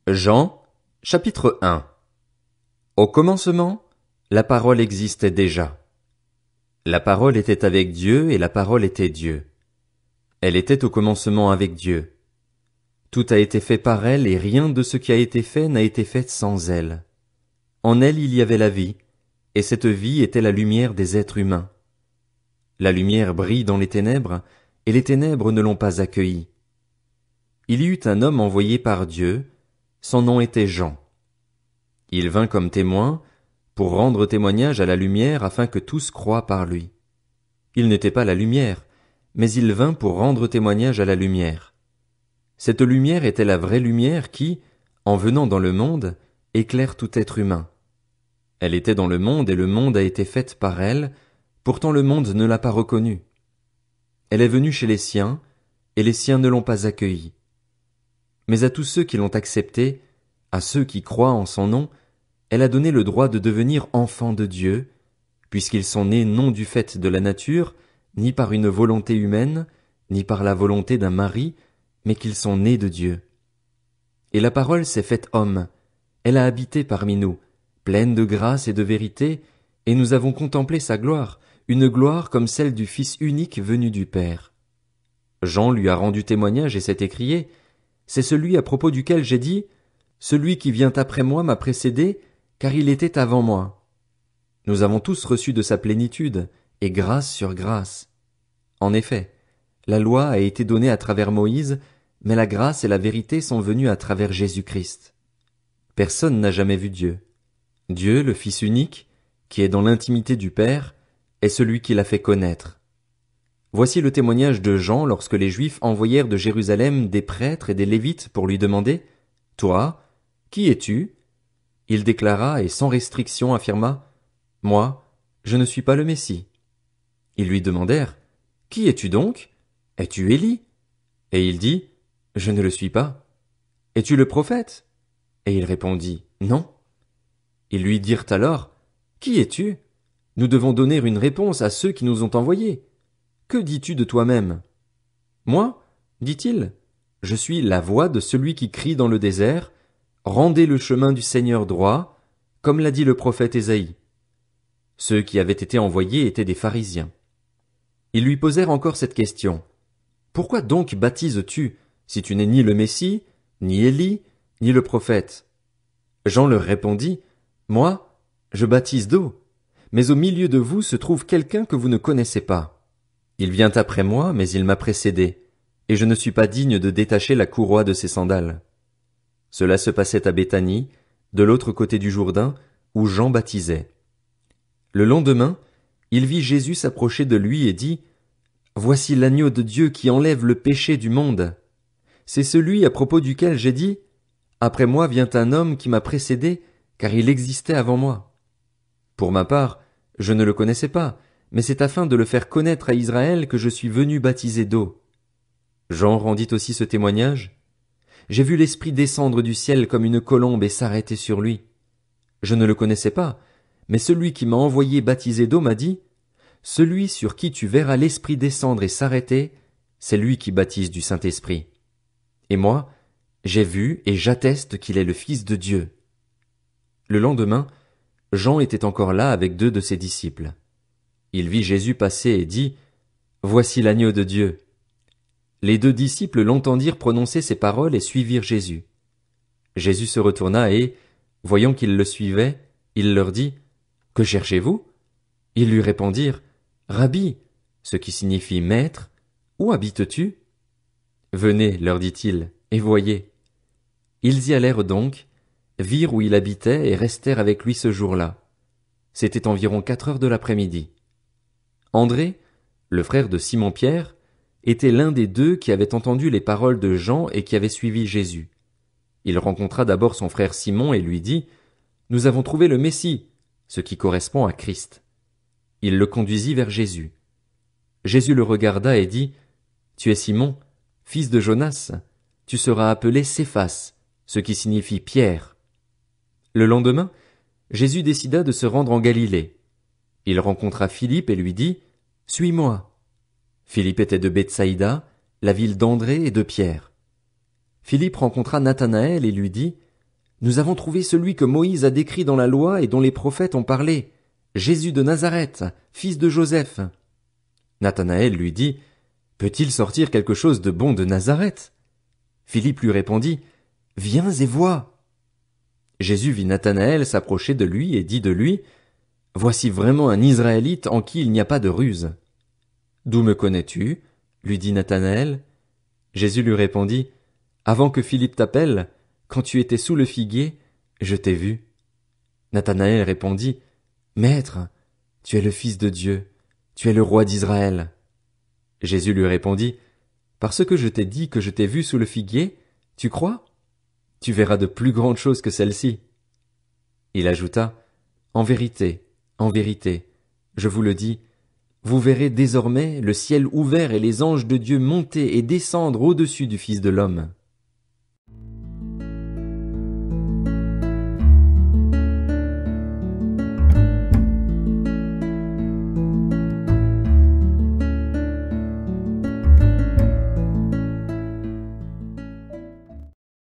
Jean, chapitre 1. Au commencement, la parole existait déjà. La parole était avec Dieu et la parole était Dieu. Elle était au commencement avec Dieu. Tout a été fait par elle et rien de ce qui a été fait n'a été fait sans elle. En elle il y avait la vie, et cette vie était la lumière des êtres humains. La lumière brille dans les ténèbres, et les ténèbres ne l'ont pas accueillie. Il y eut un homme envoyé par Dieu, son nom était Jean. Il vint comme témoin, pour rendre témoignage à la lumière afin que tous croient par lui. Il n'était pas la lumière, mais il vint pour rendre témoignage à la lumière. Cette lumière était la vraie lumière qui, en venant dans le monde, éclaire tout être humain. Elle était dans le monde et le monde a été fait par elle, pourtant le monde ne l'a pas reconnue. Elle est venue chez les siens, et les siens ne l'ont pas accueillie. Mais à tous ceux qui l'ont acceptée, à ceux qui croient en son nom, elle a donné le droit de devenir enfants de Dieu, puisqu'ils sont nés non du fait de la nature, ni par une volonté humaine, ni par la volonté d'un mari, mais qu'ils sont nés de Dieu. Et la parole s'est faite homme, elle a habité parmi nous, pleine de grâce et de vérité, et nous avons contemplé sa gloire, une gloire comme celle du Fils unique venu du Père. Jean lui a rendu témoignage et s'est écrié, c'est celui à propos duquel j'ai dit, celui qui vient après moi m'a précédé, car il était avant moi. Nous avons tous reçu de sa plénitude, et grâce sur grâce. En effet, la loi a été donnée à travers Moïse, mais la grâce et la vérité sont venues à travers Jésus-Christ. Personne n'a jamais vu Dieu. Dieu, le Fils unique, qui est dans l'intimité du Père, est celui qui l'a fait connaître. Voici le témoignage de Jean lorsque les Juifs envoyèrent de Jérusalem des prêtres et des Lévites pour lui demander « Toi, qui es-tu » Il déclara et sans restriction affirma « Moi, je ne suis pas le Messie. » Ils lui demandèrent « Qui es-tu donc? Es-tu Élie » Et il dit « Je ne le suis pas. » « Es-tu le prophète » Et il répondit « Non. » Ils lui dirent alors « Qui es-tu? Nous devons donner une réponse à ceux qui nous ont envoyés. Que dis-tu de toi-même? » Moi, dit-il, je suis la voix de celui qui crie dans le désert, rendez le chemin du Seigneur droit, comme l'a dit le prophète Ésaïe. Ceux qui avaient été envoyés étaient des pharisiens. Ils lui posèrent encore cette question. Pourquoi donc baptises-tu, si tu n'es ni le Messie, ni Élie, ni le prophète? Jean leur répondit, moi, je baptise d'eau, mais au milieu de vous se trouve quelqu'un que vous ne connaissez pas. Il vient après moi, mais il m'a précédé, et je ne suis pas digne de détacher la courroie de ses sandales. Cela se passait à Béthanie, de l'autre côté du Jourdain, où Jean baptisait. Le lendemain, il vit Jésus s'approcher de lui et dit, Voici l'agneau de Dieu qui enlève le péché du monde. C'est celui à propos duquel j'ai dit, Après moi vient un homme qui m'a précédé, car il existait avant moi. Pour ma part, je ne le connaissais pas, mais c'est afin de le faire connaître à Israël que je suis venu baptiser d'eau. Jean rendit aussi ce témoignage. J'ai vu l'Esprit descendre du ciel comme une colombe et s'arrêter sur lui. Je ne le connaissais pas, mais celui qui m'a envoyé baptiser d'eau m'a dit, Celui sur qui tu verras l'Esprit descendre et s'arrêter, c'est lui qui baptise du Saint-Esprit. Et moi, j'ai vu et j'atteste qu'il est le Fils de Dieu. Le lendemain, Jean était encore là avec 2 de ses disciples. Il vit Jésus passer et dit, Voici l'agneau de Dieu. Les 2 disciples l'entendirent prononcer ces paroles et suivirent Jésus. Jésus se retourna et, voyant qu'ils le suivaient, il leur dit, Que cherchez-vous? Ils lui répondirent, Rabbi, ce qui signifie maître, où habites-tu? Venez, leur dit-il, et voyez. Ils y allèrent donc, virent où il habitait et restèrent avec lui ce jour-là. C'était environ 4 heures de l'après-midi. André, le frère de Simon-Pierre, était l'un des 2 qui avaient entendu les paroles de Jean et qui avaient suivi Jésus. Il rencontra d'abord son frère Simon et lui dit, Nous avons trouvé le Messie, ce qui correspond à Christ. Il le conduisit vers Jésus. Jésus le regarda et dit, Tu es Simon, fils de Jonas, tu seras appelé Céphas, ce qui signifie Pierre. Le lendemain, Jésus décida de se rendre en Galilée. Il rencontra Philippe et lui dit, Suis-moi. Philippe était de Bethsaïda, la ville d'André et de Pierre. Philippe rencontra Nathanaël et lui dit, Nous avons trouvé celui que Moïse a décrit dans la loi et dont les prophètes ont parlé, Jésus de Nazareth, fils de Joseph. Nathanaël lui dit, peut-il sortir quelque chose de bon de Nazareth? Philippe lui répondit, viens et vois. Jésus vit Nathanaël s'approcher de lui et dit de lui, voici vraiment un Israélite en qui il n'y a pas de ruse. D'où me connais-tu? Lui dit Nathanaël. Jésus lui répondit, avant que Philippe t'appelle, quand tu étais sous le figuier, je t'ai vu. Nathanaël répondit, Maître, tu es le Fils de Dieu, tu es le roi d'Israël. Jésus lui répondit, parce que je t'ai dit que je t'ai vu sous le figuier, tu crois? Tu verras de plus grandes choses que celles-ci. Il ajouta, en vérité, je vous le dis, vous verrez désormais le ciel ouvert et les anges de Dieu monter et descendre au-dessus du Fils de l'homme.